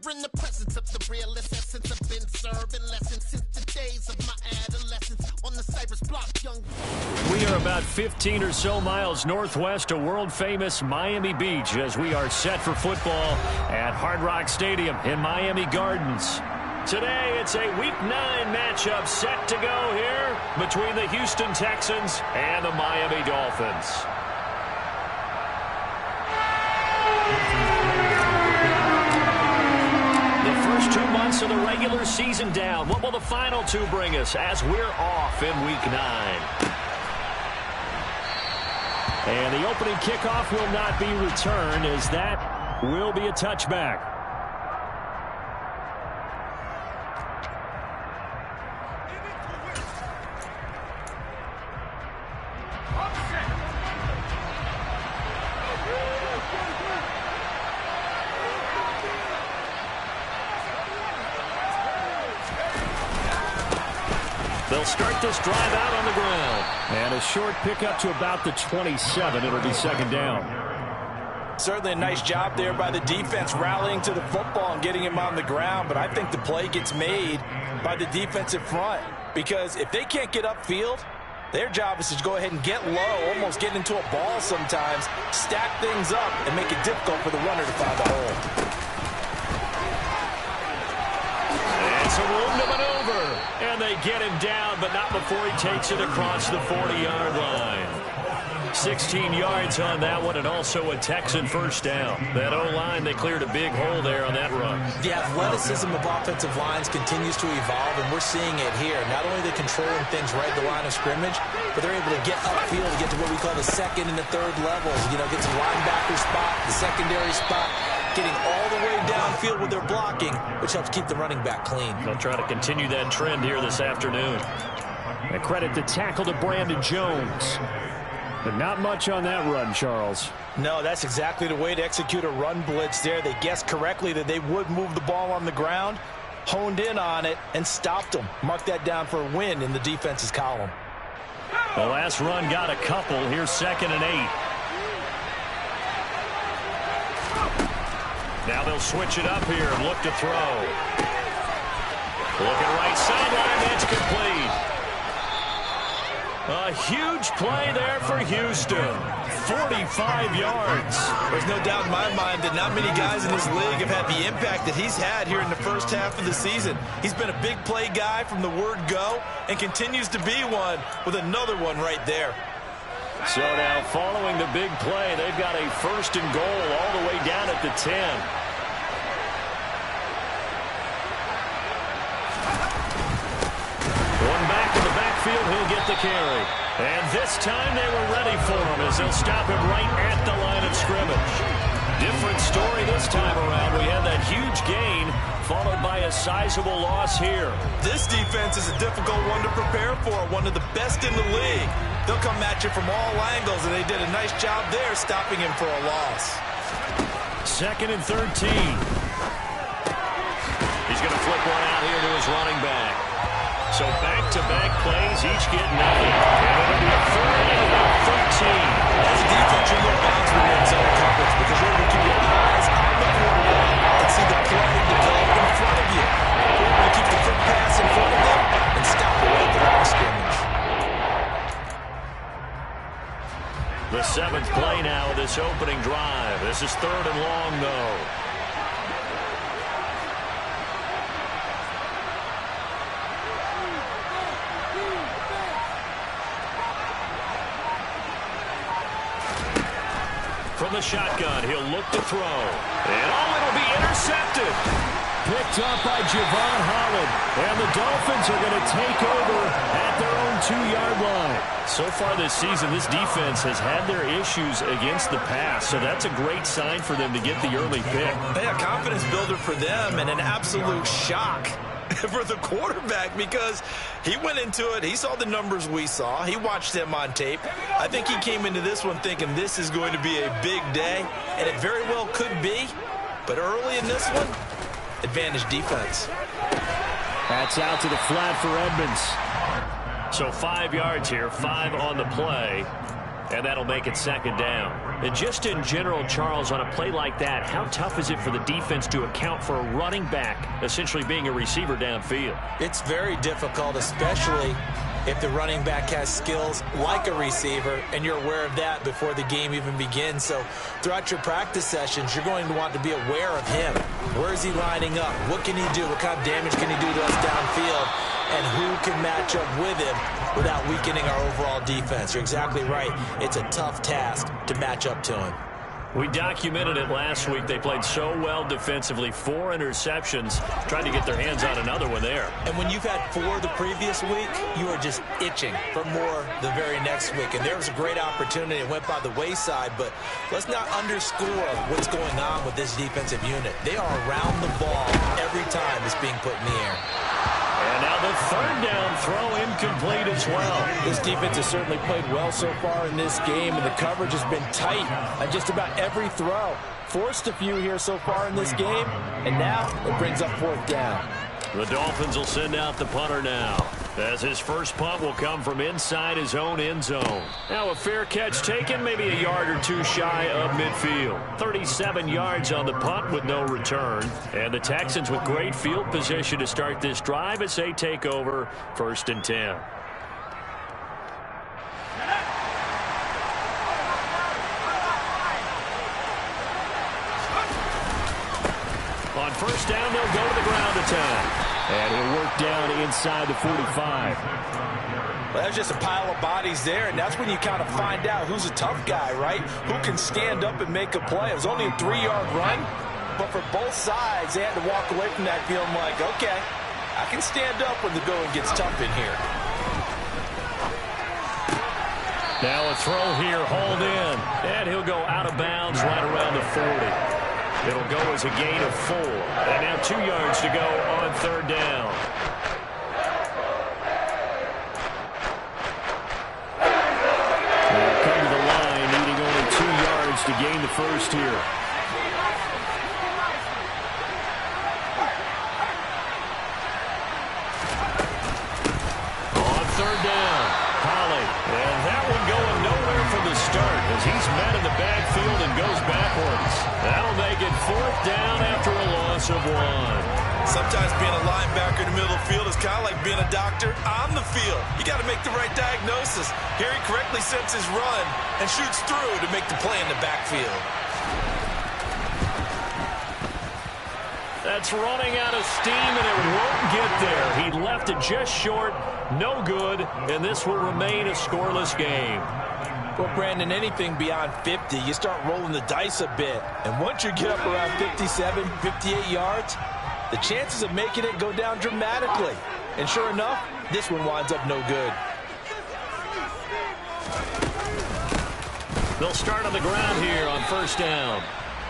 in the presence of the realest essence. I've been serving lessons since the days of my adolescence on the Cypress block, young. We are about 15 or so miles northwest of world-famous Miami Beach as we are set for football at Hard Rock Stadium in Miami Gardens. Today, it's a Week 9 matchup set to go here between the Houston Texans and the Miami Dolphins. The first 2 months of the regular season down. What will the final 2 bring us as we're off in Week 9? And the opening kickoff will not be returned as that will be a touchback. They'll start this drive out on the ground. And a short pickup to about the 27. It'll be second down. Certainly a nice job there by the defense rallying to the football and getting him on the ground. But I think the play gets made by the defensive front. Because if they can't get upfield, their job is to go ahead and get low, almost get into a ball sometimes, stack things up, and make it difficult for the runner to find the hole. And some room to maneuver. And they get him down, but not before he takes it across the 40-yard line. 16 yards on that one, and also a Texan first down. That O-line, they cleared a big hole there on that run. The athleticism of offensive lines continues to evolve, and we're seeing it here. Not only are they controlling things right at the line of scrimmage, but they're able to get upfield to get to what we call the second and the third levels. You know, get to the linebacker spot, the secondary spot, getting all the way downfield with their blocking, which helps keep the running back clean. They'll try to continue that trend here this afternoon. And credit the tackle to Brandon Jones. But not much on that run, Charles. No, that's exactly the way to execute a run blitz there. They guessed correctly that they would move the ball on the ground, honed in on it, and stopped them. Mark that down for a win in the defense's column. The last run got a couple. Here's 2nd and 8. Now they'll switch it up here and look to throw. Looking right sideline. That's complete. A huge play there for Houston. 45 yards. There's no doubt in my mind that not many guys in this league have had the impact that he's had here in the first half of the season. He's been a big play guy from the word go and continues to be one with another one right there. So now following the big play, they've got a 1st and goal all the way down at the 10. One back in the backfield, he'll get the carry. And this time they were ready for him as they'll stop him right at the line of scrimmage. Different story this time around. We had that huge gain followed by a sizable loss here. This defense is a difficult one to prepare for, one of the best in the league. They'll come at you from all angles, and they did a nice job there stopping him for a loss. 2nd and 13. He's going to flip one out here to his running back. So back-to-back plays, each get nothing. And it'll be a 3rd and about 13. As a defense, you're going to bounce when you're in zone coverage because you're going to keep your eyes on the quarterback and see the play develop in front of you. You're going to keep the quick pass in front of them and stop it right at the line of scrimmage. The 7th play now of this opening drive. This is 3rd and long, though. From the shotgun, he'll look to throw. And it'll be intercepted. Picked up by Javon Holland. And the Dolphins are going to take over at their own 2-yard line. So far this season, this defense has had their issues against the pass. So that's a great sign for them to get the early pick. Yeah, confidence builder for them and an absolute shock for the quarterback because he went into it. He saw the numbers we saw. He watched them on tape. I think he came into this one thinking this is going to be a big day, and it very well could be. But early in this one, advantage defense. That's out to the flat for Edmonds. So 5 yards here, 5 on the play. And that'll make it second down. And just in general, Charles, on a play like that, how tough is it for the defense to account for a running back essentially being a receiver downfield? It's very difficult, especially if the running back has skills like a receiver, and you're aware of that before the game even begins. So throughout your practice sessions, you're going to want to be aware of him. Where is he lining up? What can he do? What kind of damage can he do to us downfield? And who can match up with him without weakening our overall defense? You're exactly right. It's a tough task to match up to him. We documented it last week. They played so well defensively. 4 interceptions. Tried to get their hands on another one there. And when you've had 4 the previous week, you are just itching for more the very next week. And there was a great opportunity. It went by the wayside. But let's not underscore what's going on with this defensive unit. They are around the ball every time it's being put in the air. And now the third down throw incomplete as well. This defense has certainly played well so far in this game, and the coverage has been tight on just about every throw. Forced a few here so far in this game, and now it brings up 4th down. The Dolphins will send out the punter now, as his first punt will come from inside his own end zone. Now a fair catch taken, maybe a yard or 2 shy of midfield. 37 yards on the punt with no return. And the Texans with great field position to start this drive as they take over 1st and 10. On 1st down, they'll go to the ground attack. And he'll work down inside the 45. Well, that's just a pile of bodies there, and that's when you kind of find out who's a tough guy, right? Who can stand up and make a play. It was only a 3-yard run, but for both sides, they had to walk away from that feeling like, okay, I can stand up when the going gets tough in here. Now a throw here, hauled in, and he'll go out of bounds right around the 40. It'll go as a gain of 4. And now 2 yards to go on 3rd down. They'll come to the line, needing only 2 yards to gain the first here. On 3rd down, Holly. And that one going nowhere from the start as he's met in the backfield and goes backwards. That'll make it 4th down after a loss of 1. Sometimes being a linebacker in the middle of the field is kind of like being a doctor on the field. You got to make the right diagnosis. Here he correctly sets his run and shoots through to make the play in the backfield. That's running out of steam, and it won't get there. He left it just short, no good, and this will remain a scoreless game. Well, Brandon, anything beyond 50, you start rolling the dice a bit. And once you get up around 57, 58 yards, the chances of making it go down dramatically. And sure enough, this one winds up no good. They'll start on the ground here on 1st down.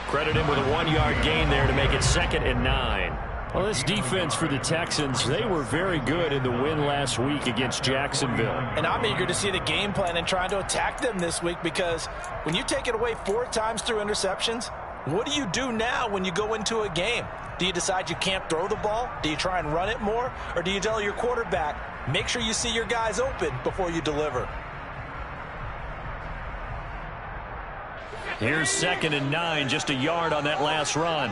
Credit him with a 1-yard gain there to make it 2nd and 9. Well, this defense for the Texans, they were very good in the win last week against Jacksonville. And I'm eager to see the game plan and trying to attack them this week, because when you take it away 4 times through interceptions, what do you do now when you go into a game? Do you decide you can't throw the ball? Do you try and run it more? Or do you tell your quarterback, make sure you see your guys open before you deliver? Here's 2nd and 9, just a yard on that last run.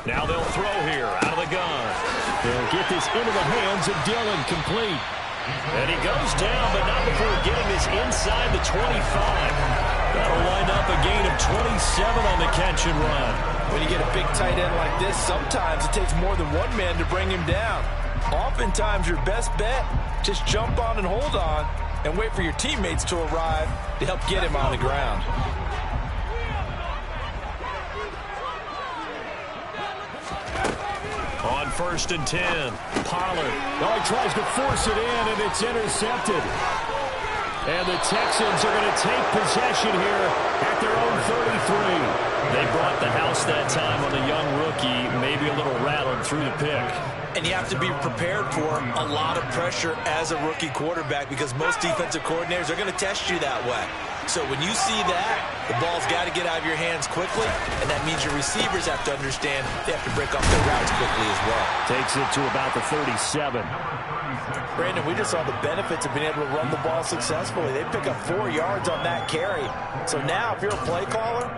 Now they'll throw here out of the gun. They'll get this into the hands of Dillon, complete. And he goes down, but not before getting this inside the 25. That'll wind up a gain of 27 on the catch and run. When you get a big tight end like this, sometimes it takes more than one man to bring him down. Oftentimes, your best bet, just jump on and hold on and wait for your teammates to arrive to help get him on the ground. On 1st and 10, Pollard. Oh, he tries to force it in, and it's intercepted. And the Texans are going to take possession here at their own 33. They brought the house that time on the young rookie, maybe a little rattled through the pick. And you have to be prepared for a lot of pressure as a rookie quarterback, because most defensive coordinators are going to test you that way. So when you see that, the ball's got to get out of your hands quickly, and that means your receivers have to understand they have to break off their routes quickly as well. Takes it to about the 37. Brandon, we just saw the benefits of being able to run the ball successfully. They pick up 4 yards on that carry. So now, if you're a play caller,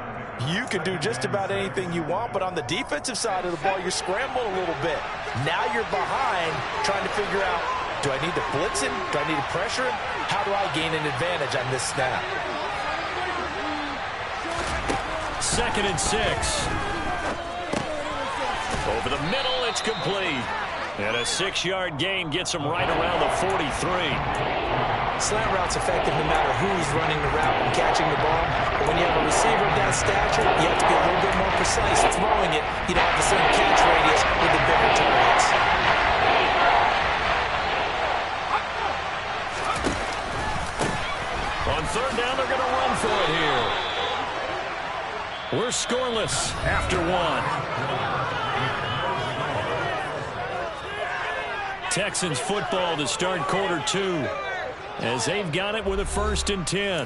you can do just about anything you want, but on the defensive side of the ball, you're scrambling a little bit. Now you're behind, trying to figure out, do I need to blitz him? Do I need to pressure him? How do I gain an advantage on this snap? 2nd and 6. Over the middle, it's complete. And a 6-yard gain gets him right around the 43. Slant route's effective no matter who's running the route and catching the ball. But when you have a receiver of that stature, you have to be a little bit more precise throwing it. You don't have the same catch radius with the bigger targets. On 3rd down, they're going to run for it here. We're scoreless after 1. Texans football to start quarter 2 as they've got it with a 1st and 10.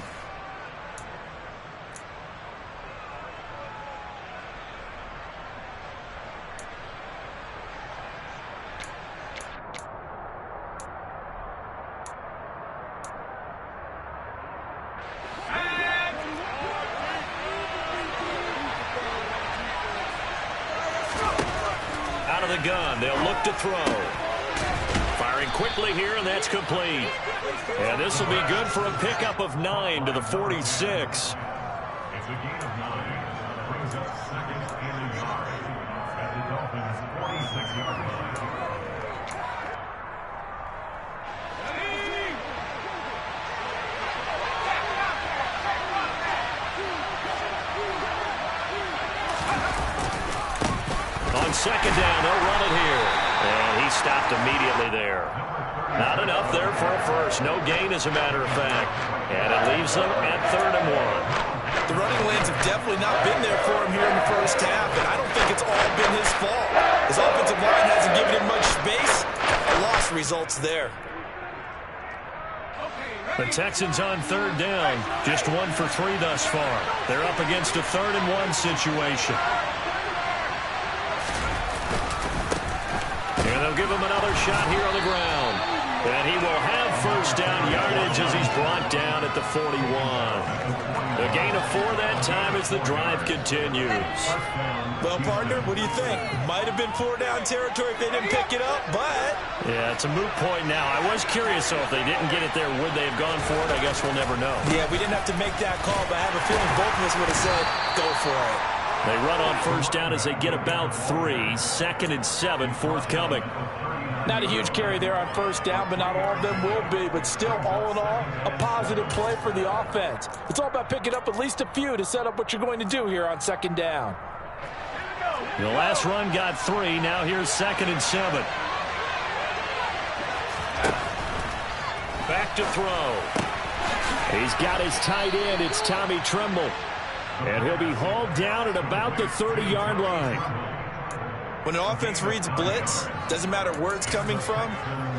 Out of the gun, they'll look to throw. Firing quickly here, and that's complete. And this will be good for a pickup of 9 to the 46. It's a gain of 9. Brings up 2nd and yard at the Dolphins' 46-yard line. On 2nd down, they'll run it here. And he stopped immediately there. Not enough there for a first. No gain, as a matter of fact. And it leaves them at 3rd and 1. The running lanes have definitely not been there for him here in the first half, and I don't think it's all been his fault. His offensive line hasn't given him much space. A loss results there. The Texans on 3rd down. Just 1 for 3 thus far. They're up against a 3rd and 1 situation. And they'll give him another shot here on the ground. And he will have 1st down yardage as he's brought down at the 41. A gain of 4 that time as the drive continues. Well, partner, what do you think? Might have been 4-down territory if they didn't pick it up, but... Yeah, it's a moot point now. I was curious, so if they didn't get it there, would they have gone for it? I guess we'll never know. Yeah, we didn't have to make that call, but I have a feeling both of us would have said, go for it. They run on 1st down as they get about 3. 2nd and 7, forthcoming. Not a huge carry there on 1st down, but not all of them will be. But still, all in all, a positive play for the offense. It's all about picking up at least a few to set up what you're going to do here on 2nd down. The last run got 3. Now here's 2nd and 7. Back to throw. He's got his tight end. It's Tommy Tremble. And he'll be hauled down at about the 30-yard line. When an offense reads blitz, doesn't matter where it's coming from,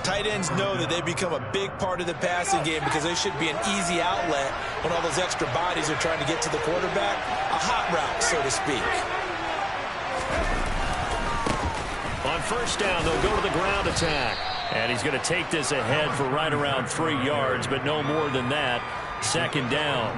tight ends know that they become a big part of the passing game because they should be an easy outlet when all those extra bodies are trying to get to the quarterback. A hot route, so to speak. On 1st down, they'll go to the ground attack. And he's going to take this ahead for right around 3 yards, but no more than that. 2nd down.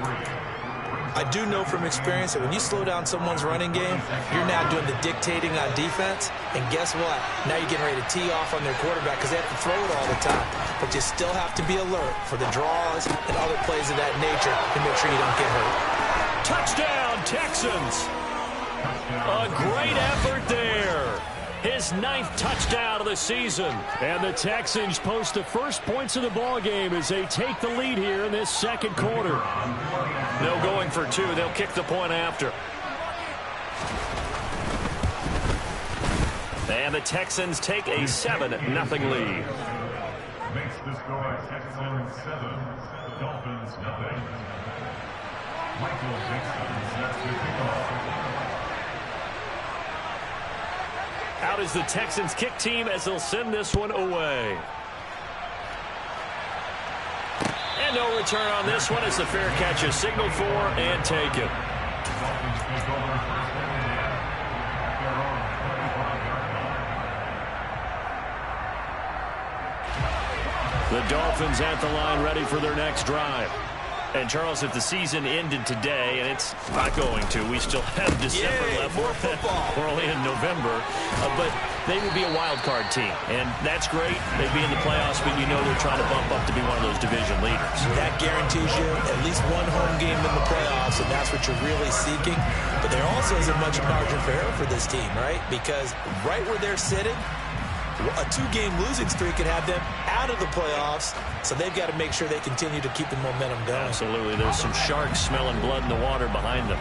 I do know from experience that when you slow down someone's running game, you're now doing the dictating on defense. And guess what? Now you're getting ready to tee off on their quarterback because they have to throw it all the time. But you still have to be alert for the draws and other plays of that nature to make sure you don't get hurt. Touchdown, Texans! A great effort there. His 9th touchdown of the season. And the Texans post the first points of the ball game as they take the lead here in this 2nd quarter. No going for 2. They'll kick the point after. And the Texans take a 7-0 lead. Makes the score Texans 7, Dolphins nothing. Michael Dixon sets the kickoff. Out is the Texans kick team as they'll send this one away. And no return on this one as the fair catch is signaled for and taken. The Dolphins at the line ready for their next drive. And, Charles, if the season ended today, and it's not going to, we still have December left. More football. We're only in November. But they would be a wild card team. And that's great. They'd be in the playoffs, but you know they're trying to bump up to be one of those division leaders. That guarantees you at least one home game in the playoffs, and that's what you're really seeking. But there also isn't much margin for error for this team, right? Because right where they're sitting, a 2-game losing streak could have them out of the playoffs, so they've got to make sure they continue to keep the momentum going. Absolutely. There's some sharks smelling blood in the water behind them.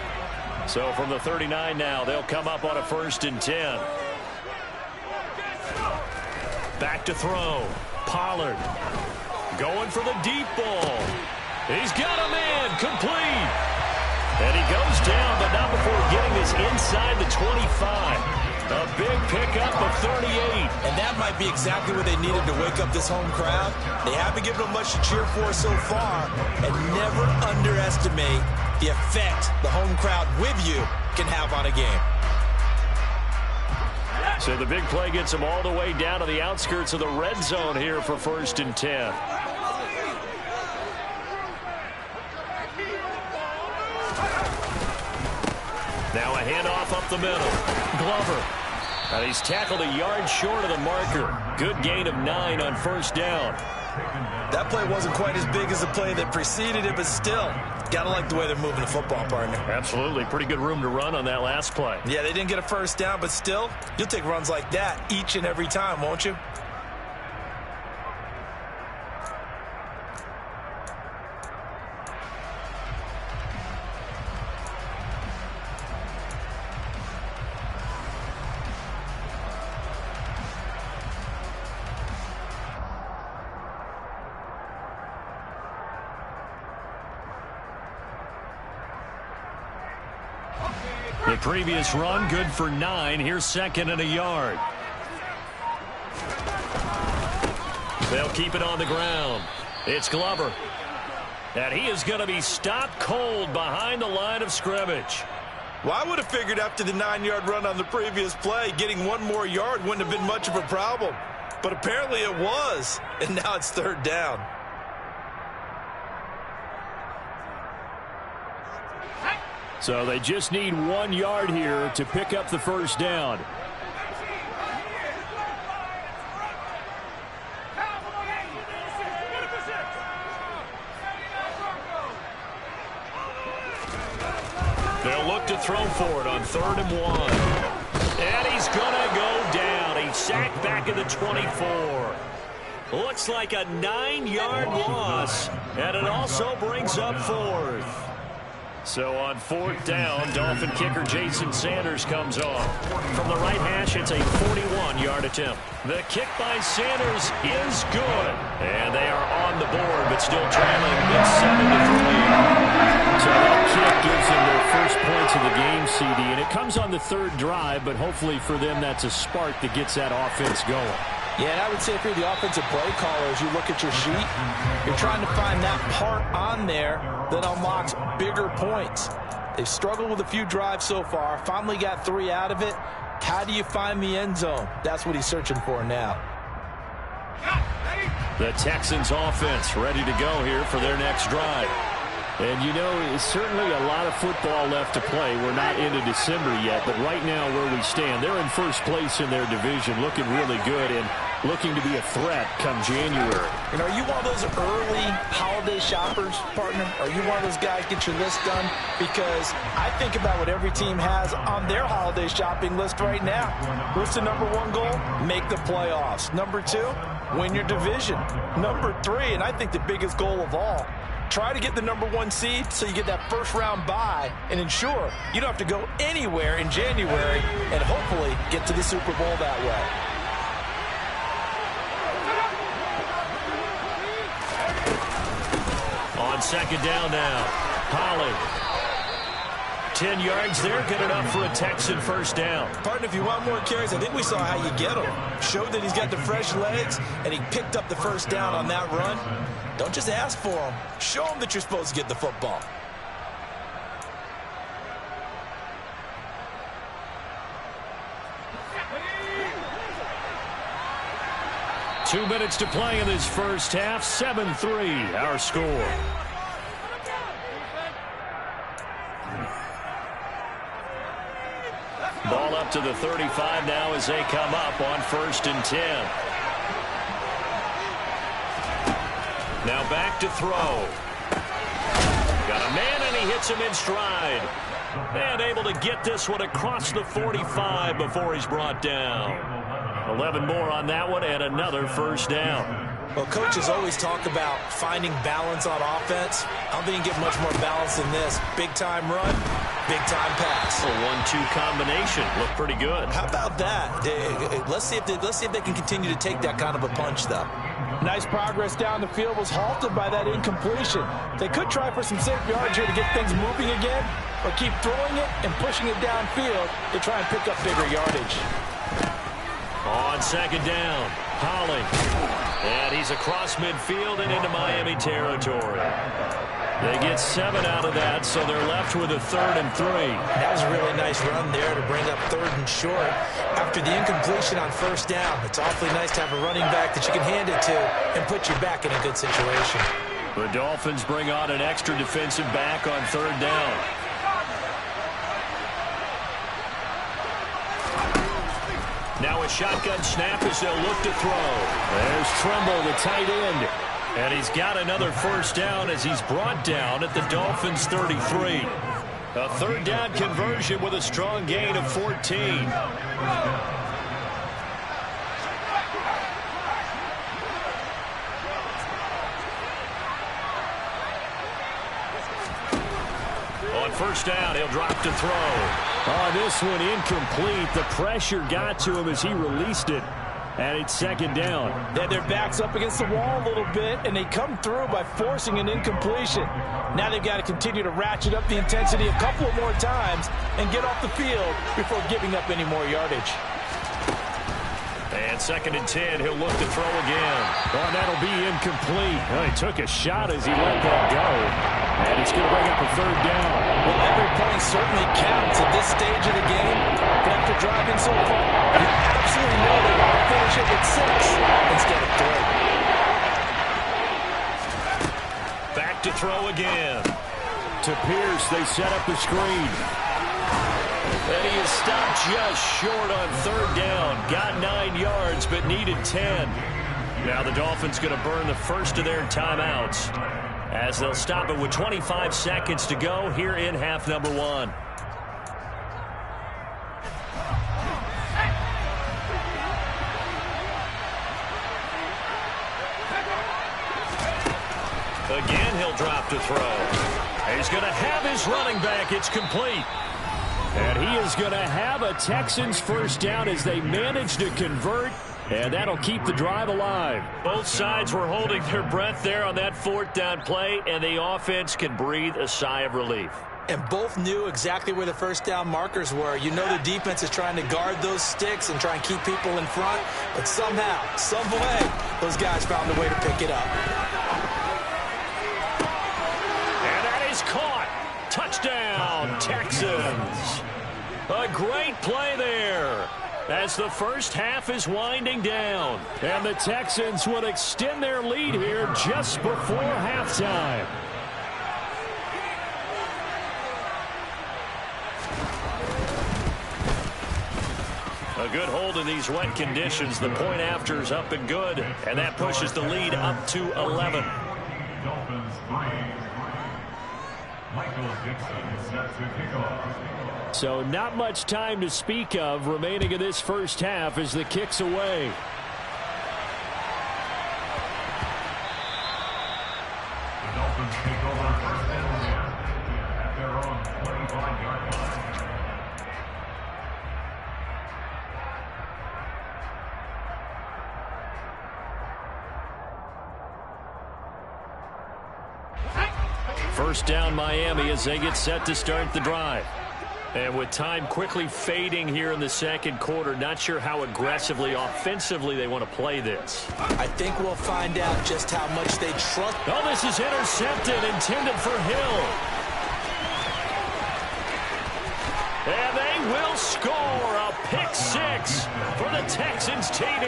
So from the 39 now, they'll come up on a 1st and 10. Back to throw. Pollard going for the deep ball. He's got a man complete. And he goes down, but not before getting this inside the 25. A big pickup of 38. And that might be exactly what they needed to wake up this home crowd. They haven't given them much to cheer for so far. And never underestimate the effect the home crowd with you can have on a game. So the big play gets them all the way down to the outskirts of the red zone here for 1st and 10. Now a handoff up the middle. Glover. And he's tackled a yard short of the marker. Good gain of 9 on 1st down. That play wasn't quite as big as the play that preceded it, but still, gotta like the way they're moving the football, partner. Absolutely. Pretty good room to run on that last play. Yeah, they didn't get a 1st down, but still, you'll take runs like that each and every time, won't you? The previous run, good for 9. Here's 2nd and a yard. They'll keep it on the ground. It's Glover. And he is going to be stopped cold behind the line of scrimmage. Well, I would have figured after the 9-yard run on the previous play, getting 1 more yard wouldn't have been much of a problem. But apparently it was. And now it's 3rd down. So they just need 1 yard here to pick up the 1st down. They'll look to throw for it on 3rd and 1. And he's going to go down. He's sacked back at the 24. Looks like a 9-yard loss. And it also brings up 4th. So on 4th down, Dolphin kicker Jason Sanders comes off. From the right hash, it's a 41-yard attempt. The kick by Sanders is good. And they are on the board, but still trailing. It's 7-3. So that kick gives them their first points of the game, CD. And it comes on the 3rd drive, but hopefully for them that's a spark that gets that offense going. Yeah, and I would say if you're the offensive play caller, as you look at your sheet, you're trying to find that part on there that unlocks bigger points. They've struggled with a few drives so far, finally got 3 out of it. How do you find the end zone? That's what he's searching for now. The Texans offense ready to go here for their next drive. And, you know, it's certainly a lot of football left to play. We're not into December yet, but right now where we stand, they're in 1st place in their division, looking really good and looking to be a threat come January. You know, are you one of those early holiday shoppers, partner? Are you one of those guys get your list done? Because I think about what every team has on their holiday shopping list right now. What's the number 1 goal? Make the playoffs. Number 2, win your division. Number 3, and I think the biggest goal of all, try to get the number 1 seed so you get that 1st round bye and ensure you don't have to go anywhere in January and hopefully get to the Super Bowl that way. On 2nd down now. Pollard 10 yards there, good enough for a Texan first down. Partner, if you want more carries, I think we saw how you get them. Showed that he's got the fresh legs, and he picked up the first down on that run. Don't just ask for them. Show them that you're supposed to get the football. Two minutes to play in this first half. 7-3, our score. Ball up to the 35 now as they come up on 1st and 10. Now back to throw. Got a man, and he hits him in stride. And able to get this one across the 45 before he's brought down. 11 more on that one, and another first down. Well, coaches always talk about finding balance on offense. I don't think you can get much more balance than this. Big-time run, big-time pass. A 1-2 combination. Looked pretty good. How about that? Let's see if they can continue to take that kind of a punch, though. Nice progress down the field was halted by that incompletion. They could try for some safe yards here to get things moving again, or keep throwing it and pushing it downfield to try and pick up bigger yardage. On 2nd down, Holland. And he's across midfield and into Miami territory. They get 7 out of that, so they're left with a 3rd and 3. That was a really nice run there to bring up 3rd and short. After the incompletion on 1st down, it's awfully nice to have a running back that you can hand it to and put you back in a good situation. The Dolphins bring on an extra defensive back on 3rd down. Now a shotgun snap as they'll look to throw. There's Trumbull, the tight end. And he's got another first down as he's brought down at the Dolphins' 33. A 3rd down conversion with a strong gain of 14. On 1st down, he'll drop to throw. Oh, this one incomplete. The pressure got to him as he released it. And it's 2nd down. They had their backs up against the wall a little bit, and they come through by forcing an incompletion. Now they've got to continue to ratchet up the intensity a couple of more times and get off the field before giving up any more yardage. And 2nd and 10, he'll look to throw again. Oh, that'll be incomplete. Oh, he took a shot as he let that go. And he's going to bring up a 3rd down. Well, every point certainly counts at this stage of the game. But after driving so far, you absolutely know they want to finish it with 6 instead of 3. Back to throw again. To Pierce, they set up the screen. And he is stopped just short on 3rd down. Got 9 yards, but needed 10. Now the Dolphins going to burn the first of their timeouts as they'll stop it with 25 seconds to go here in half number 1. Again, he'll drop to throw. He's going to have his running back. It's complete. And he is going to have a Texans first down as they manage to convert. And that'll keep the drive alive. Both sides were holding their breath there on that 4th down play, and the offense can breathe a sigh of relief. And both knew exactly where the first down markers were. You know the defense is trying to guard those sticks and try and keep people in front. But somehow, some way, those guys found a way to pick it up. And that is caught. Touchdown, Texans. A great play there as the first half is winding down. And the Texans will extend their lead here just before halftime. A good hold in these wet conditions. The point after is up and good, and that pushes the lead up to 11. Dolphins 3. Michael Dixon set to kick off. So not much time to speak of remaining in this first half as the kick's away. The Dolphins take over 1st and 10 at their own 25-yard line. First down Miami as they get set to start the drive. And with time quickly fading here in the second quarter, not sure how aggressively, offensively they want to play this. I think we'll find out just how much they trust. Oh, this is intercepted, intended for Hill. And they will score a pick six for the Texans TD.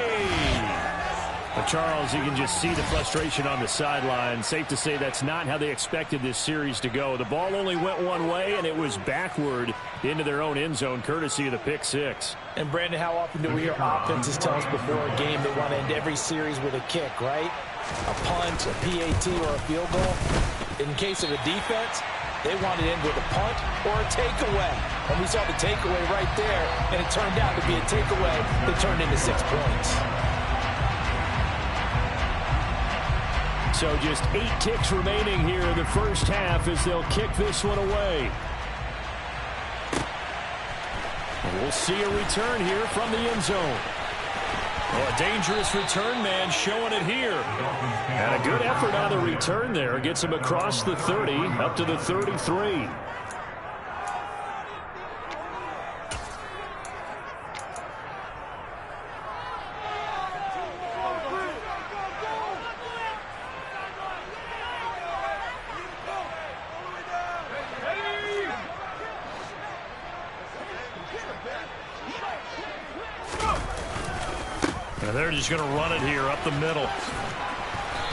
But Charles, you can just see the frustration on the sideline. Safe to say that's not how they expected this series to go. The ball only went one way, and it was backward into their own end zone, courtesy of the pick six. And, Brandon, how often do we hear offenses tell us before a game they want to end every series with a kick, right? A punt, a PAT, or a field goal. In case of a defense, they want to end with a punt or a takeaway. And we saw the takeaway right there, and it turned out to be a takeaway that turned into 6 points. So just 8 ticks remaining here in the first half as they'll kick this one away. And we'll see a return here from the end zone. Oh, a dangerous return man showing it here. And a good effort on the return there. Gets him across the 30 up to the 33. And they're just going to run it here up the middle.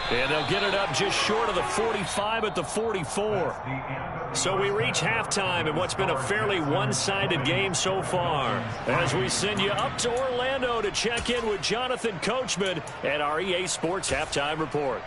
And they'll get it up just short of the 45 at the 44. So we reach halftime in what's been a fairly one-sided game so far. As we send you up to Orlando to check in with Jonathan Coachman at our EA Sports Halftime Report.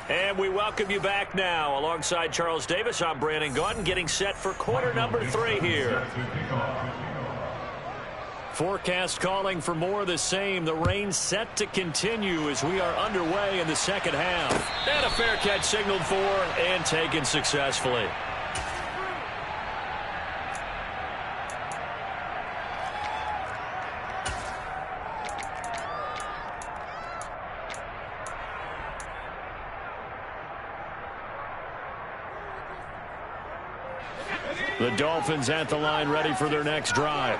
And we welcome you back now. Alongside Charles Davis, I'm Brandon Gaudin, getting set for quarter number 3 here. Forecast calling for more of the same. The rain set to continue as we are underway in the second half. And a fair catch signaled for and taken successfully. The Dolphins at the line ready for their next drive.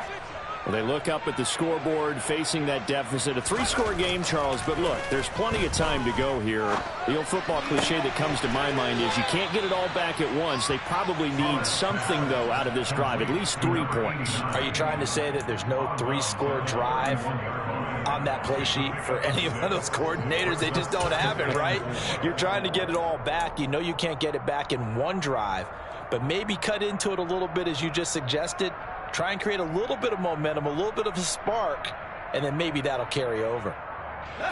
Well, they look up at the scoreboard facing that deficit. A 3-score game, Charles, but look, there's plenty of time to go here. The old football cliche that comes to my mind is you can't get it all back at once. They probably need something, though, out of this drive, at least 3 points. Are you trying to say that there's no 3-score drive on that play sheet for any one of those coordinators? They just don't have it, right? You're trying to get it all back. You know you can't get it back in one drive, but maybe cut into it a little bit as you just suggested. Try and create a little bit of momentum, a little bit of a spark, and then maybe that'll carry over.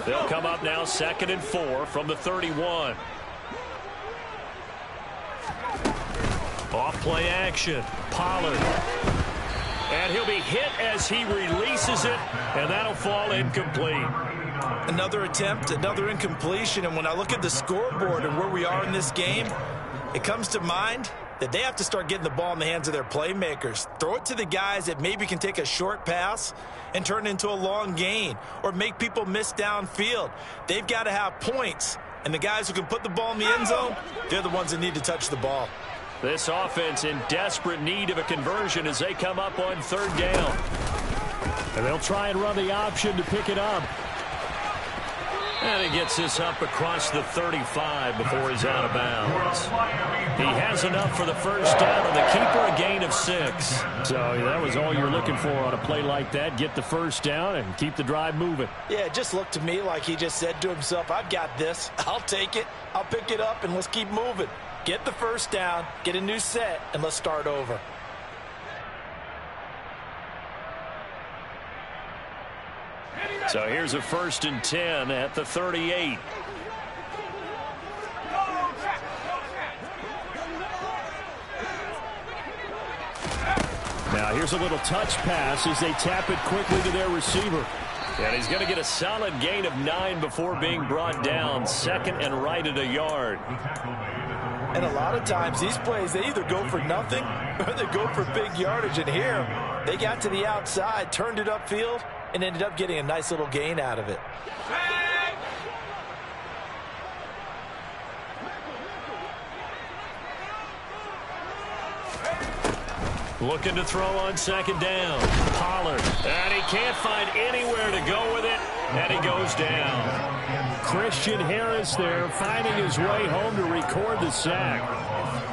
They'll come up now 2nd and 4 from the 31. Off play action. Pollard. And he'll be hit as he releases it, and that'll fall incomplete. Another attempt, another incompletion, and when I look at the scoreboard and where we are in this game, it comes to mind that they have to start getting the ball in the hands of their playmakers. Throw it to the guys that maybe can take a short pass and turn it into a long gain or make people miss downfield. They've got to have points, and the guys who can put the ball in the end zone, they're the ones that need to touch the ball. This offense in desperate need of a conversion as they come up on 3rd down. And they'll try and run the option to pick it up. And he gets this up across the 35 before he's out of bounds. He has enough for the first down, and the keeper a gain of 6. So that was all you're looking for on a play like that. Get the first down and keep the drive moving. Yeah, it just looked to me like he just said to himself, I've got this. I'll take it. I'll pick it up, and let's keep moving. Get the first down, get a new set, and let's start over. So here's a 1st and 10 at the 38. Now here's a little touch pass as they tap it quickly to their receiver. And he's going to get a solid gain of 9 before being brought down. 2nd and right at a yard. And a lot of times these plays, they either go for nothing or they go for big yardage. And here, they got to the outside, turned it upfield, and ended up getting a nice little gain out of it. Looking to throw on second down. Pollard. And he can't find anywhere to go with it. And he goes down. Christian Harris there finding his way home to record the sack.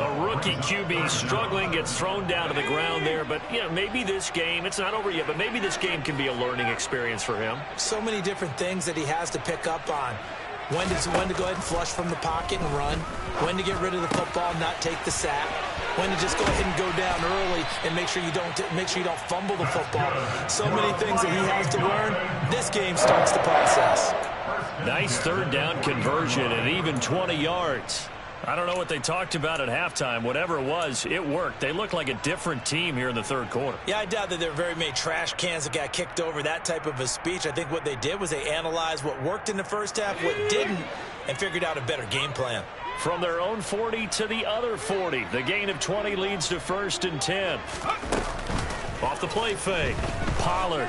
A rookie QB struggling, gets thrown down to the ground there. But, you know, maybe this game, it's not over yet, but maybe this game can be a learning experience for him. So many different things that he has to pick up on. When to go ahead and flush from the pocket and run. When to get rid of the football and not take the sack. When to just go ahead and go down early and make sure you don't fumble the football. So many things that he has to learn. This game starts the process. Nice third down conversion and even 20 yards. I don't know what they talked about at halftime. Whatever it was, it worked. They looked like a different team here in the third quarter. Yeah, I doubt that there were very many trash cans that got kicked over, that type of a speech. I think what they did was they analyzed what worked in the first half, what didn't, and figured out a better game plan. From their own 40 to the other 40. The gain of 20 leads to 1st and 10. Off the play fake. Pollard.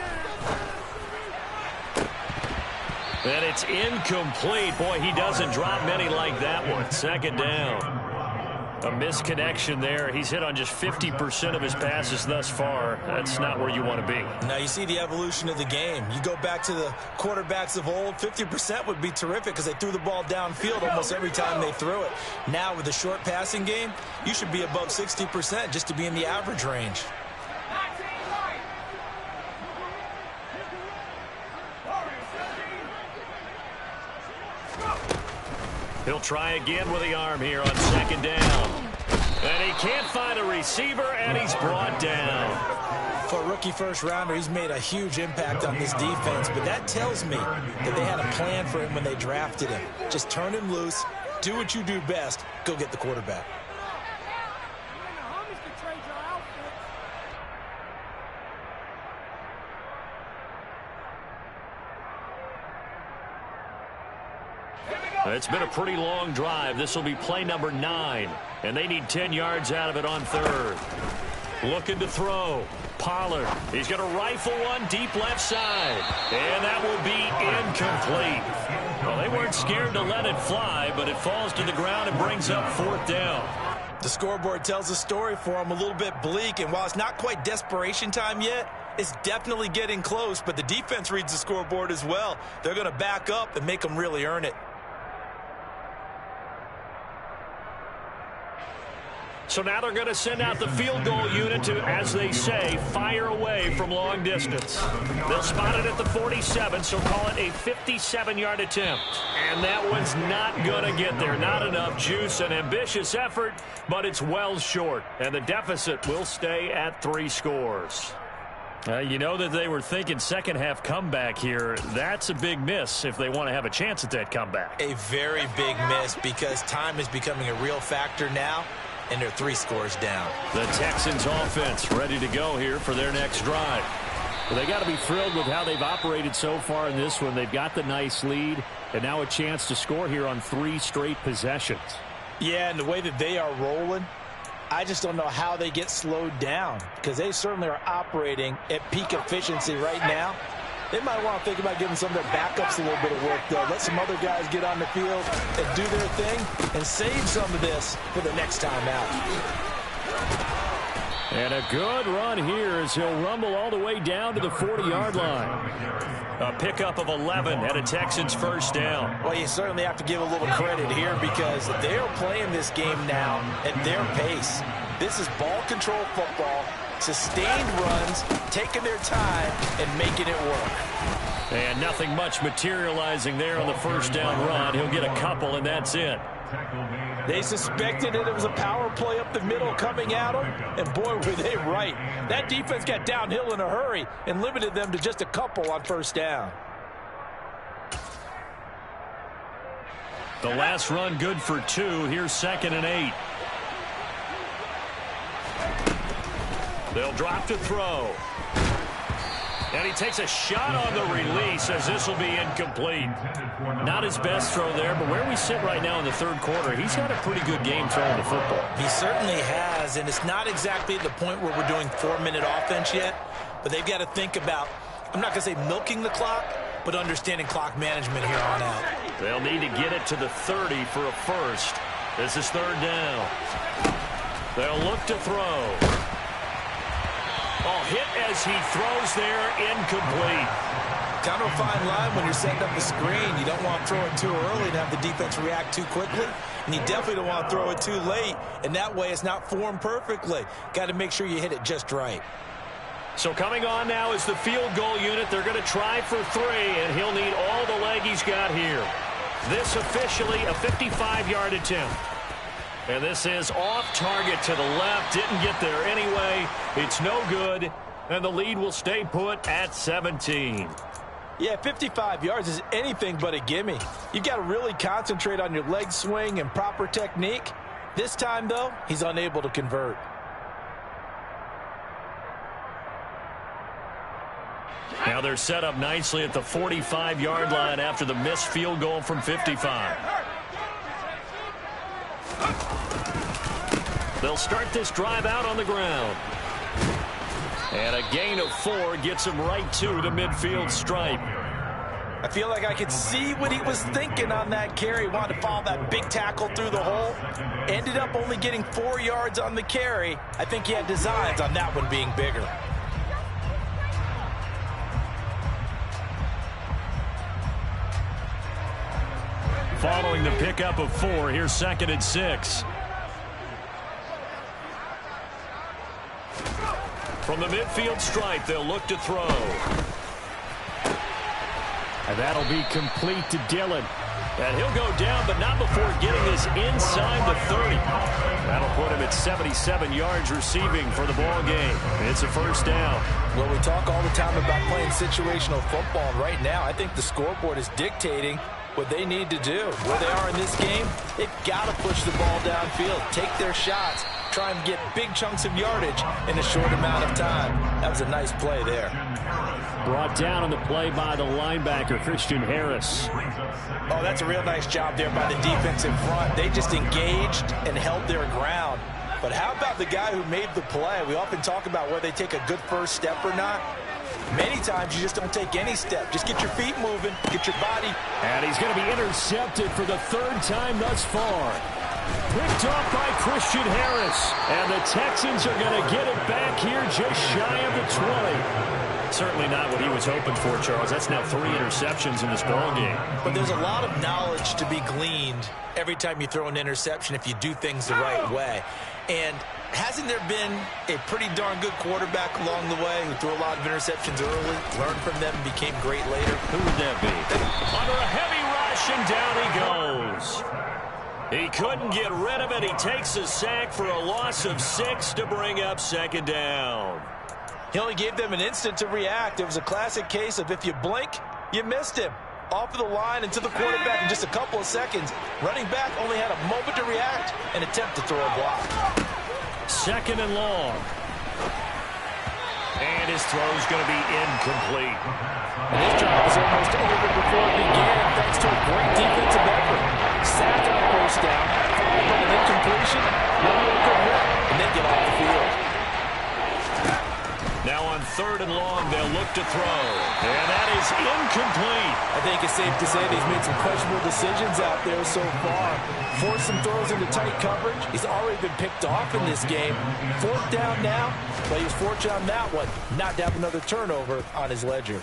And it's incomplete. Boy, he doesn't drop many like that one. Second down. A misconnection there. He's hit on just 50% of his passes thus far. That's not where you want to be. Now you see the evolution of the game. You go back to the quarterbacks of old, 50% would be terrific because they threw the ball downfield almost every time they threw it. Now with the short passing game, you should be above 60% just to be in the average range. He'll try again with the arm here on second down. And he can't find a receiver, and he's brought down. For a rookie first-rounder, he's made a huge impact on this defense, but that tells me that they had a plan for him when they drafted him. Just turn him loose, do what you do best, go get the quarterback. It's been a pretty long drive. This will be play number 9, and they need 10 yards out of it on third. Looking to throw. Pollard. He's going to rifle one deep left side, and that will be incomplete. Well, they weren't scared to let it fly, but it falls to the ground and brings up 4th down. The scoreboard tells a story for him, a little bit bleak, and while it's not quite desperation time yet, it's definitely getting close, but the defense reads the scoreboard as well. They're going to back up and make them really earn it. So now they're going to send out the field goal unit to, as they say, fire away from long distance. They'll spot it at the 47, so call it a 57-yard attempt. And that one's not going to get there. Not enough juice. An ambitious effort, but it's well short. And the deficit will stay at 3 scores. You know that they were thinking second-half comeback here. That's a big miss if they want to have a chance at that comeback. A very big miss because time is becoming a real factor now. And they're 3 scores down. The Texans offense ready to go here for their next drive. Well, they got to be thrilled with how they've operated so far in this one. They've got the nice lead, and now a chance to score here on 3 straight possessions. Yeah, and the way that they are rolling, I just don't know how they get slowed down because they certainly are operating at peak efficiency right now. They might want to think about giving some of their backups a little bit of work, though. Let some other guys get on the field and do their thing and save some of this for the next time out. And a good run here as he'll rumble all the way down to the 40-yard line. A pickup of 11 and a Texans first down. Well, you certainly have to give a little credit here because they're playing this game now at their pace. This is ball control football. Sustained runs, taking their time, and making it work. And nothing much materializing there on the first down run. He'll get a couple, and that's it. They suspected that it was a power play up the middle coming at them, and boy, were they right. That defense got downhill in a hurry and limited them to just a couple on first down. The last run good for 2. Here's 2nd and 8. They'll drop to throw. And he takes a shot on the release as this will be incomplete. Not his best throw there, but where we sit right now in the third quarter, he's had a pretty good game throwing the football. He certainly has, and it's not exactly at the point where we're doing 4-minute offense yet, but they've got to think about I'm not going to say milking the clock, but understanding clock management here on out. They'll need to get it to the 30 for a first. This is third down. They'll look to throw. Oh, hit as he throws there, incomplete. Kind of a fine line when you're setting up a screen. You don't want to throw it too early and have the defense react too quickly. And you definitely don't want to throw it too late. And that way it's not formed perfectly. Got to make sure you hit it just right. So coming on now is the field goal unit. They're going to try for 3, and he'll need all the leg he's got here. This officially a 55-yard attempt. And this is off target to the left. Didn't get there anyway. It's no good. And the lead will stay put at 17. Yeah, 55 yards is anything but a gimme. You've got to really concentrate on your leg swing and proper technique. This time, though, he's unable to convert. Now they're set up nicely at the 45-yard line after the missed field goal from 55. They'll start this drive out on the ground. And a gain of 4 gets him right to the midfield stripe. I feel like I could see what he was thinking on that carry. Wanted to follow that big tackle through the hole. Ended up only getting 4 yards on the carry. I think he had designs on that one being bigger. Following the pickup of 4, here's 2nd and 6. From the midfield stripe, they'll look to throw. And that'll be complete to Dillon. And he'll go down, but not before getting this inside the 30. That'll put him at 77 yards receiving for the ball game. It's a first down. Well, we talk all the time about playing situational football. And right now, I think the scoreboard is dictating what they need to do. Where they are in this game, they've got to push the ball downfield, take their shots, try and get big chunks of yardage in a short amount of time. That was a nice play there. Brought down on the play by the linebacker, Christian Harris. Oh, that's a real nice job there by the defense in front. They just engaged and held their ground. But how about the guy who made the play? We often talk about whether they take a good first step or not. Many times you just don't take any step. Just get your feet moving, get your body. And he's going to be intercepted for the 3rd time thus far. Picked off by Christian Harris. And the Texans are going to get it back here just shy of the 20. Certainly not what he was hoping for, Charles. That's now 3 interceptions in this ball game. But there's a lot of knowledge to be gleaned every time you throw an interception if you do things the right way. And hasn't there been a pretty darn good quarterback along the way who threw a lot of interceptions early, learned from them, and became great later? Who would that be? Under a heavy rush, and down he goes. He couldn't get rid of it. He takes a sack for a loss of 6 to bring up 2nd down. He only gave them an instant to react. It was a classic case of if you blink, you missed him. Off of the line and to the quarterback in just a couple of seconds. Running back only had a moment to react and attempt to throw a block. 2nd and long. And his throw's going to be incomplete. And his drive was almost over before it began thanks to a great defensive effort. Sack on first down, followed by an incompletion, one more good rep, and then get off the field. Now on 3rd and long, they'll look to throw. And that is incomplete. I think it's safe to say that he's made some questionable decisions out there so far. Forced some throws into tight coverage. He's already been picked off in this game. 4th down now, but he was fortunate on that one not to have another turnover on his ledger.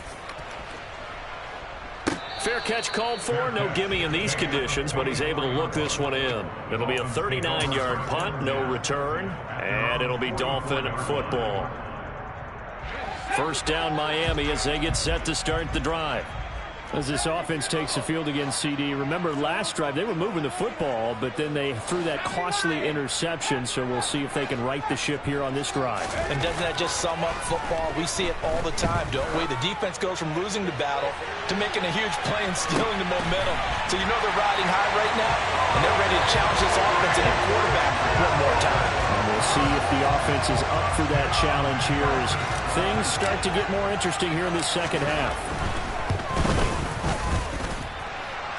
Fair catch called for. No gimme in these conditions, but he's able to look this one in. It'll be a 39-yard punt, no return, and it'll be Dolphin football. First down Miami as they get set to start the drive. As this offense takes the field against CD. Remember last drive they were moving the football, but then they threw that costly interception, so we'll see if they can right the ship here on this drive. And doesn't that just sum up football? We see it all the time, don't we? The defense goes from losing the battle to making a huge play and stealing the momentum. So you know they're riding high right now, and they're ready to challenge this offense and that quarterback one more time. And we'll see if the offense is up for that challenge here as things start to get more interesting here in this 2nd half.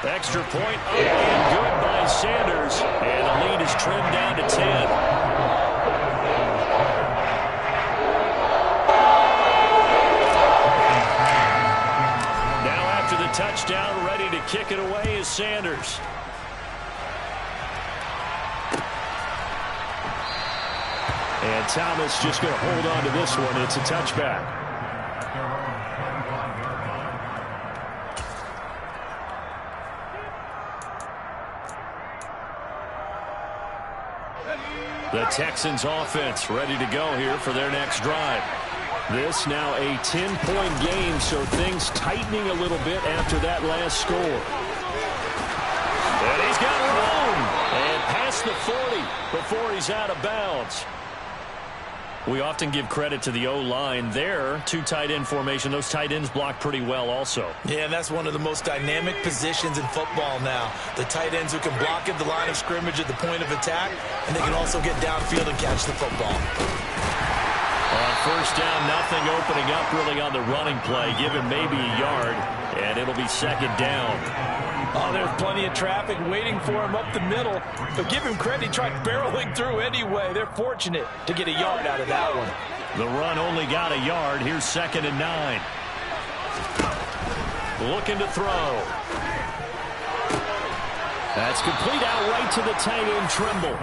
Extra point up and good by Sanders. And the lead is trimmed down to 10. And Thomas just going to hold on to this one. It's a touchback. The Texans offense ready to go here for their next drive. This now a 10-point game, so things tightening a little bit after that last score. And he's got room. And past the 40 before he's out of bounds. We often give credit to the O-line there. Two tight end formation. Those tight ends block pretty well also. Yeah, and that's one of the most dynamic positions in football now. The tight ends who can block at the line of scrimmage at the point of attack, and they can also get downfield and catch the football. On first down, nothing opening up really on the running play. Give him maybe a yard, and it'll be second down. Oh, there's plenty of traffic waiting for him up the middle. But give him credit, he tried barreling through anyway. They're fortunate to get a yard out of that one. The run only got a yard. Here's 2nd and 9. Looking to throw. That's complete out right to the tight end, Trimble.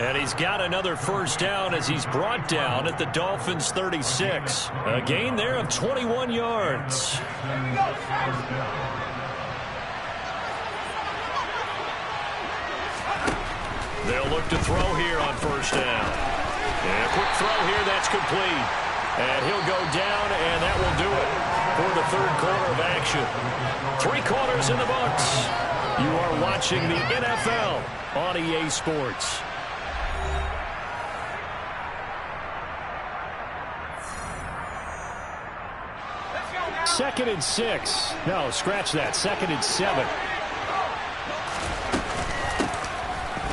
And he's got another first down as he's brought down at the Dolphins' 36. A gain there of 21 yards. They'll look to throw here on first down. And a quick throw here, that's complete. And he'll go down, and that will do it for the third quarter of action. 3 quarters in the books. You are watching the NFL on EA Sports. Second and 6. No, scratch that. 2nd and 7.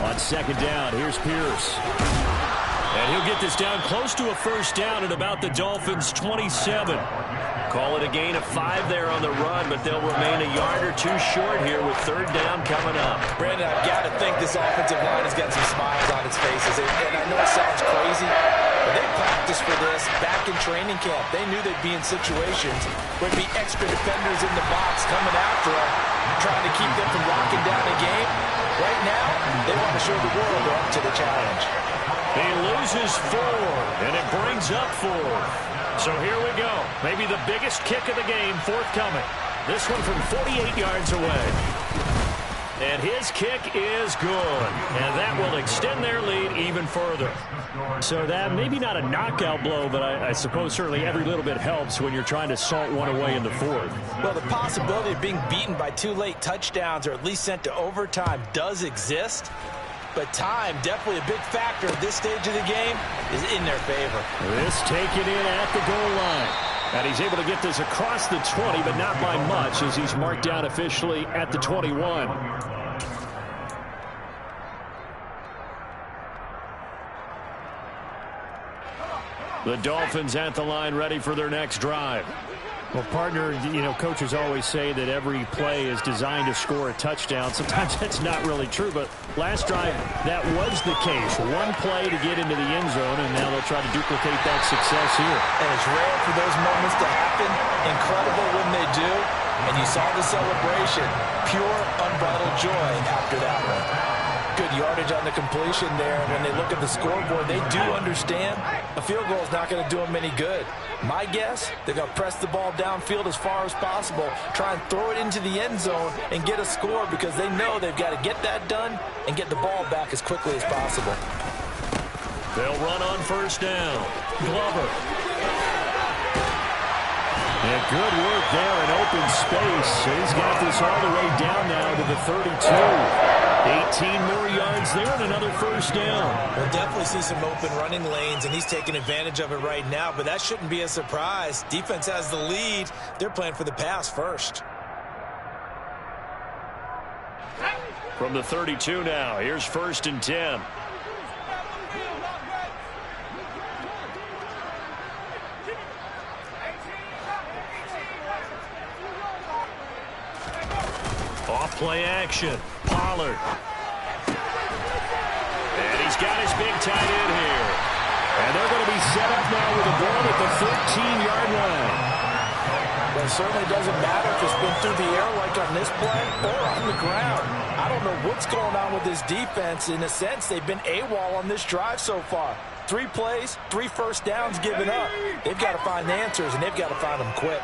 On second down, here's Pierce. And he'll get this down close to a first down at about the Dolphins' 27. Call it a gain of 5 there on the run, but they'll remain a yard or 2 short here with third down coming up. Brandon, I've got to think this offensive line has got some smiles on its faces. And I know it sounds crazy, but they practiced for this back in training camp. They knew they'd be in situations where there'd be extra defenders in the box coming after them, trying to keep them from locking down a game. Right now, they want to show the world they're up to the challenge. He loses 4, and it brings up 4. So here we go. Maybe the biggest kick of the game forthcoming. This one from 48 yards away. And his kick is good. And that will extend their lead even further. So that maybe not a knockout blow, but I suppose certainly every little bit helps when you're trying to salt one away in the fourth. Well, the possibility of being beaten by 2 late touchdowns or at least sent to overtime does exist. But time, definitely a big factor at this stage of the game, is in their favor. This taken in at the goal line. And he's able to get this across the 20, but not by much as he's marked down officially at the 21. The Dolphins at the line ready for their next drive. Well, partner, you know, coaches always say that every play is designed to score a touchdown. Sometimes that's not really true, but last drive, that was the case. One play to get into the end zone, and now they'll try to duplicate that success here. And it's rare for those moments to happen. Incredible when they do. And you saw the celebration. Pure, unbridled joy after that one. Good yardage on the completion there. When they look at the scoreboard, they do understand a field goal is not going to do them any good. My guess, they're going to press the ball downfield as far as possible, try and throw it into the end zone and get a score because they know they've got to get that done and get the ball back as quickly as possible. They'll run on first down. Glover. And good work there in open space. He's got this all the way down now to the 32. 18 more yards there and another first down. We'll definitely see some open running lanes, and he's taking advantage of it right now, but that shouldn't be a surprise. Defense has the lead. They're playing for the pass first. From the 32 now, here's 1st and 10. Off play action. Pollard. And he's got his big tight end here. And they're going to be set up now with a ball at the 13-yard line. Well, it certainly doesn't matter if it's been through the air like on this play or on the ground. I don't know what's going on with this defense. In a sense, they've been AWOL on this drive so far. 3 plays, 3 first downs given up. They've got to find answers, and they've got to find them quick.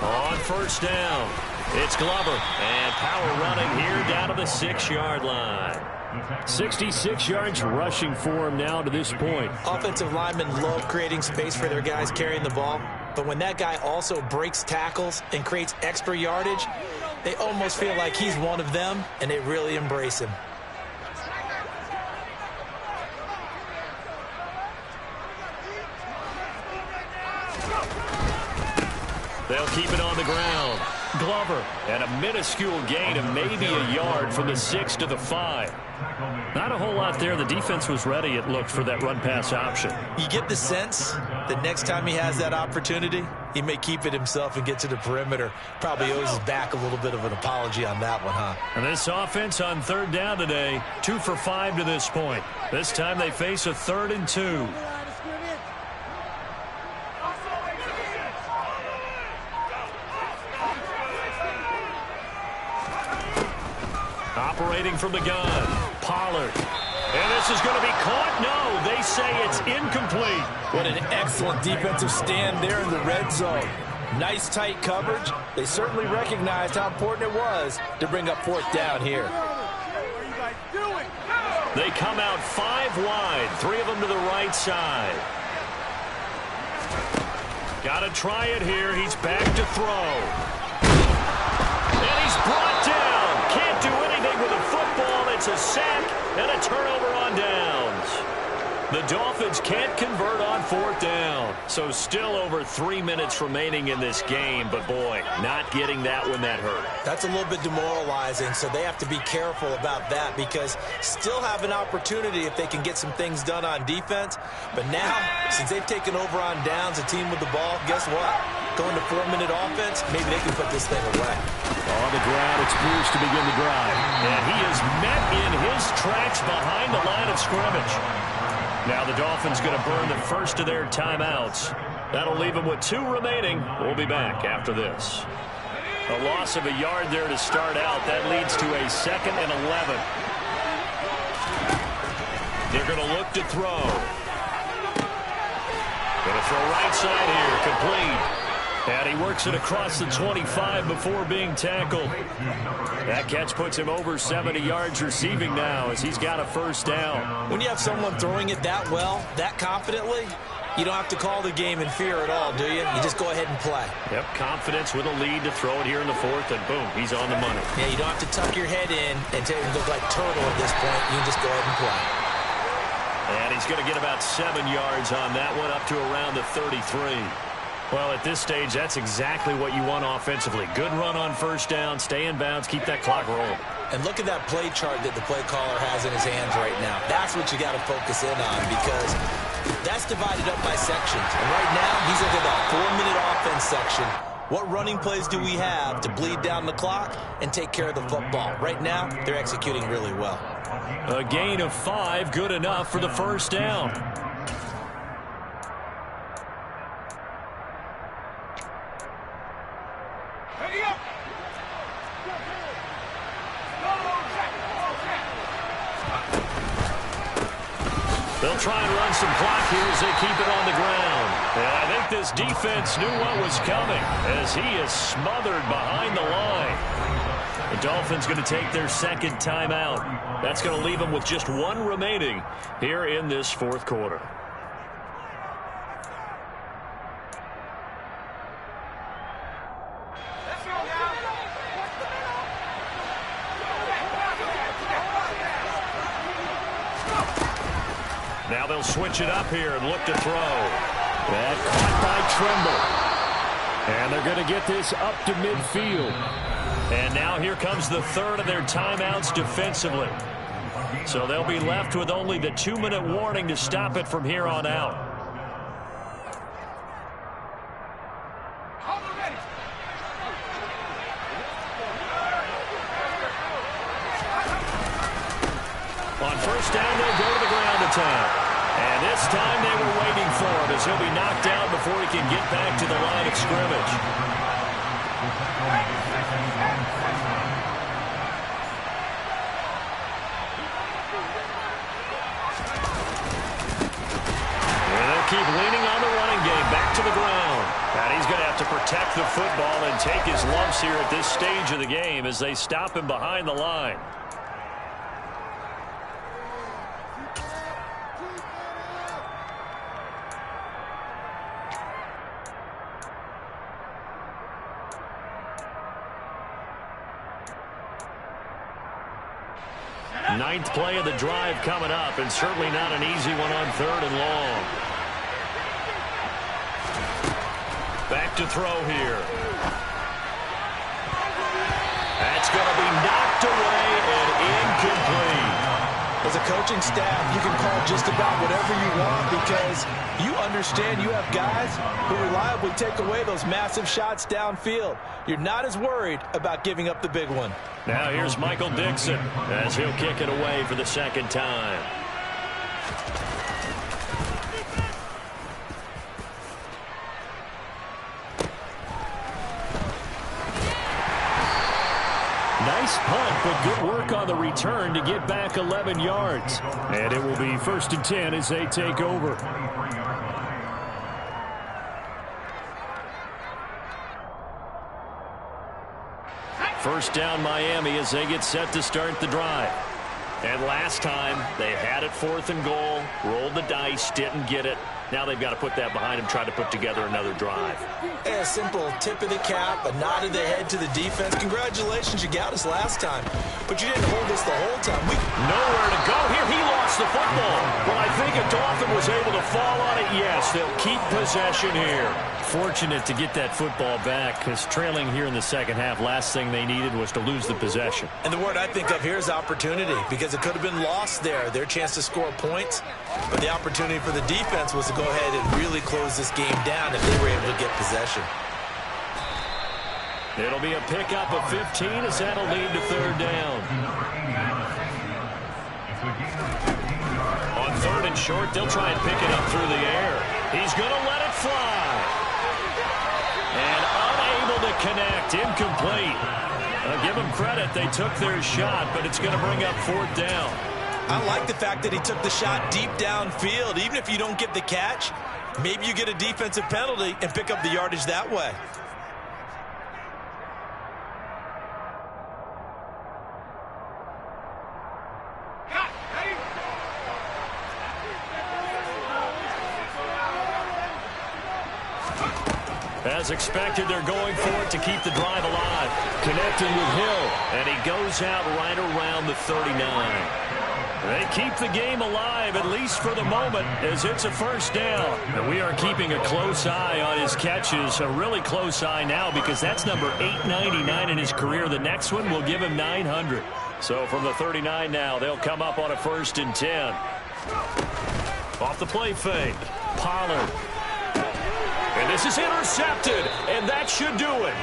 On first down, it's Glover. And power running here down to the 6-yard line. 66 yards rushing for him now to this point. Offensive linemen love creating space for their guys carrying the ball. But when that guy also breaks tackles and creates extra yardage, they almost feel like he's one of them, and they really embrace him. They'll keep it on the ground. Glover, and a minuscule gain of maybe a yard from the 6 to the 5. Not a whole lot there. The defense was ready, it looked, for that run-pass option. You get the sense that next time he has that opportunity, he may keep it himself and get to the perimeter. Probably owes his back a little bit of an apology on that one, huh? And this offense on 3rd down today, 2 for 5 to this point. This time they face a 3rd and 2. Operating from the gun, Pollard. And this is going to be caught. No, they say it's incomplete. What an excellent defensive stand there in the red zone. Nice tight coverage. They certainly recognized how important it was to bring up 4th down here. They come out 5 wide, 3 of them to the right side. Got to try it here. He's back to throw. And he's brought down. Can't do anything with a football. It's a sack and a turnover on downs. The Dolphins can't convert on 4th down. So still over 3 minutes remaining in this game. But, boy, not getting that when that hurt. That's a little bit demoralizing, so they have to be careful about that because still have an opportunity if they can get some things done on defense. But now, since they've taken over on downs, a team with the ball, guess what? Going to 4-minute offense, maybe they can put this thing away. On the ground, it's Bruce to begin the drive. And he is met in his tracks behind the line of scrimmage. Now the Dolphins going to burn the first of their timeouts. That'll leave them with 2 remaining. We'll be back after this. A loss of a yard there to start out. That leads to a 2nd and 11. They're going to look to throw. Going to throw right side here, complete. And he works it across the 25 before being tackled. That catch puts him over 70 yards receiving now as he's got a 1st down. When you have someone throwing it that well, that confidently, you don't have to call the game in fear at all, do you? You just go ahead and play. Yep, confidence with a lead to throw it here in the 4th, and boom, he's on the money. Yeah, you don't have to tuck your head in and look like turtle at this point. You can just go ahead and play. And he's going to get about 7 yards on that one, up to around the 33. Well, at this stage, that's exactly what you want offensively. Good run on 1st down, stay in bounds, keep that clock rolling. And look at that play chart that the play caller has in his hands right now. That's what you got to focus in on because that's divided up by sections. And right now, he's looking at that 4-minute offense section. What running plays do we have to bleed down the clock and take care of the football? Right now, they're executing really well. A gain of 5, good enough for the 1st down. They'll try and run some clock here as they keep it on the ground. And I think this defense knew what was coming as he is smothered behind the line. The Dolphins going to take their 2nd timeout. That's going to leave them with just 1 remaining here in this 4th quarter. Now they'll switch it up here and look to throw. That caught by Tremble. And they're going to get this up to midfield. And now here comes the 3rd of their timeouts defensively. So they'll be left with only the 2-minute warning to stop it from here on out. On 1st down, they'll go to the ground attack. And this time they were waiting for him as he'll be knocked down before he can get back to the line of scrimmage. keep leaning on the running game. Back to the ground. And he's going to have to protect the football and take his lumps here at this stage of the game as they stop him behind the line. Ninth play of the drive coming up, and certainly not an easy one on 3rd and long. Back to throw here. That's going to be knocked away and incomplete. As a coaching staff, you can call just about whatever you want because you understand you have guys who reliably take away those massive shots downfield. You're not as worried about giving up the big one. Now here's Michael Dixon as he'll kick it away for the second time. Nice punt, but good work on the return to get back 11 yards. And it will be 1st and 10 as they take over. First down Miami as they get set to start the drive. And last time they had it 4th and goal, rolled the dice, didn't get it. Now they've got to put that behind them, try to put together another drive. A simple tip of the cap, a nod of the head to the defense. Congratulations, you got us last time, but you didn't hold us the whole time. Nowhere to go here. He lost the football. Well, I think a Dolphin was able to fall on it. Yes, they'll keep possession here. Fortunate to get that football back because trailing here in the second half, last thing they needed was to lose the possession. And the word I think of here is opportunity because it could have been lost there. Their chance to score points, but the opportunity for the defense was to go ahead and really close this game down if they were able to get possession. It'll be a pickup of 15 as that'll lead to 3rd down. On 3rd and short, they'll try and pick it up through the air. He's going to let it fly. And unable to connect. Incomplete. Give them credit. They took their shot, but it's going to bring up 4th down. I like the fact that he took the shot deep downfield. Even if you don't get the catch, maybe you get a defensive penalty and pick up the yardage that way. As expected, they're going for it to keep the drive alive. Connecting with Hill, and he goes out right around the 39. They keep the game alive, at least for the moment, as it's a 1st down. And we are keeping a close eye on his catches, a really close eye now because that's number 899 in his career. The next one will give him 900. So from the 39 now, they'll come up on a 1st and 10. Off the play fake, Pollard. And this is intercepted, and that should do it.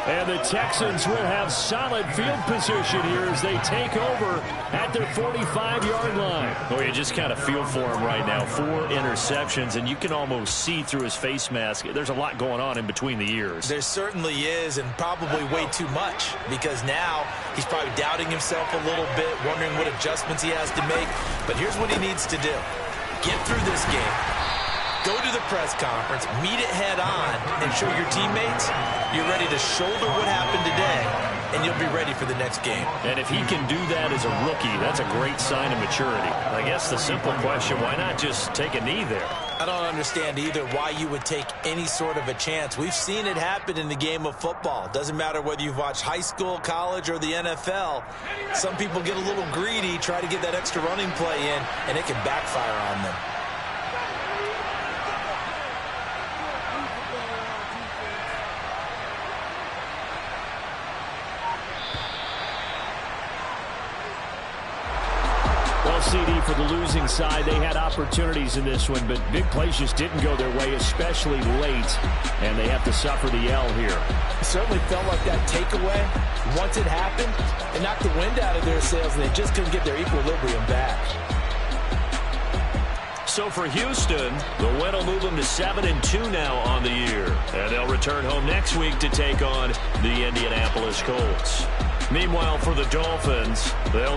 And the Texans will have solid field position here as they take over at their 45-yard line. Oh, you just kind of feel for him right now. 4 interceptions, and you can almost see through his face mask. There's a lot going on in between the ears. There certainly is, and probably way too much, because now he's probably doubting himself a little bit, wondering what adjustments he has to make. But here's what he needs to do. Get through this game. Go to the press conference, meet it head on, and show your teammates you're ready to shoulder what happened today, and you'll be ready for the next game. And if he can do that as a rookie, that's a great sign of maturity. I guess the simple question, why not just take a knee there? I don't understand either why you would take any sort of a chance. We've seen it happen in the game of football. Doesn't matter whether you've watched high school, college, or the NFL. Some people get a little greedy, try to get that extra running play in, and it can backfire on them. CD for the losing side. They had opportunities in this one, but big plays just didn't go their way, especially late, and they have to suffer the L here. It certainly felt like that takeaway, once it happened, it knocked the wind out of their sails, and they just couldn't get their equilibrium back. So for Houston, the win will move them to 7-2 now on the year, and they'll return home next week to take on the Indianapolis Colts. Meanwhile, for the Dolphins, they'll